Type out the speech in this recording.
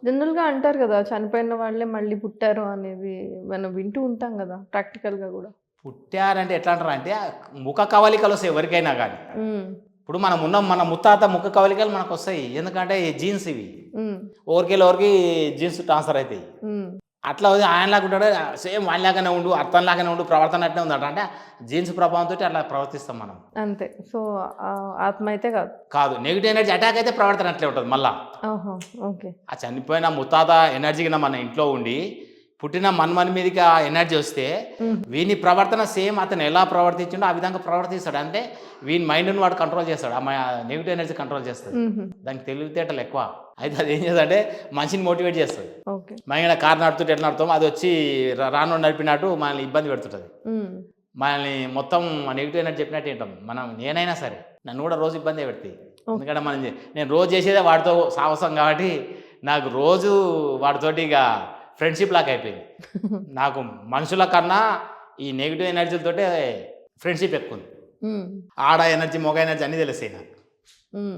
జనరల్‌గా అంటారు గదా! చనిపోయిన వాళ్ళే మళ్ళీ పుట్టారు అనేది మనం వింటూ ఉంటాం గదా! ప్రాక్టికల్‌గా గూడా. పుట్టారంటే ఎట్లా అంటారంటే ముఖ కవలికలొస్తాయి ఎవరికైనా గానీ. హ్మ్. ఇప్పుడు మనమున్నాం మన ముత్తాత ముఖ కవలికలు మనకొస్తాయి. ఎందుకంటే జీన్స్ ఇవి. హ్మ్. ఓరికెళ్ళి ఓరికి జీన్స్ ట్రాన్స్‌ఫర్ అయితాయి. హ్మ్. అట్లా ఆయనలాగా ఉంటాడు. సేమ్ వానిలాగానే ఉండు, అతనిలాగానే ఉండు, ప్రవర్తన అట్లే ఉందట. అంటే జీన్స్ ప్రభావంతోటి అట్లా ప్రవర్తిస్తాం మనం. అంతే. సో, ఆత్మ అయితే గాదు. కాదు. నెగెటివ్ ఎనర్జీ అటాక్ అయితే ప్రవర్తన అట్లే ఉంటది మళ్ళా. ఓహో! ఓకే. ఆ చనిపోయిన ముత్తాత ఎనర్జీ గిన మన ఇంట్లో ఉండి, పుట్టిన మన్మని మీదకి ఆ ఎనర్జీ వస్తే, హ్మ్. వీని ప్రవర్తన సేమ్ అతను ఎలా ప్రవర్తించిండో ఆ విధంగా ప్రవర్తిస్తాడు. అంటే వీని మైండ్‌ని వాడు కంట్రోల్ చేస్తాడు. నెగెటివ్ ఎనర్జీ కంట్రోల్ చేస్తది. హుహు. దానికి తెలివితేటలు ఎక్కువ. అయితే అదేం చేస్తదంటే మనిషిని మోటివేట్ చేస్తది. ఓకే. మనం ఈడ కారు నడుపుతుంటే ఎట్లా నడుపుతామో అదొచ్చి రానోడు నడిపినట్టు మనల్ని ఇబ్బంది పెడుతుంటది. హ్మ్. మనల్ని మొత్తం నెగెటివ్ ఎనర్జీ చెప్పినట్టు వింటాం. నేనైనా సరే. నన్ను కూడా రోజు ఇబ్బందే పెడతాయి. ఓకే. ఎందుకంటే నేను రోజు చేసేదే వాడితో సాహసం కాబట్టి, నాకు రోజు వాడితోటి ఇక ఫ్రెండ్‌షిప్ లాగా అయిపోయింది. నాకు మనుషుల కన్నా ఈ నెగెటివ్ ఎనర్జీలతోటే ఫ్రెండ్‌షిప్ ఎక్కువుంది. హ్మ్. ఆడ ఎనర్జీ, మగ ఎనర్జీ అన్నీ తెలుస్తాయి నాకు. హ్మ్.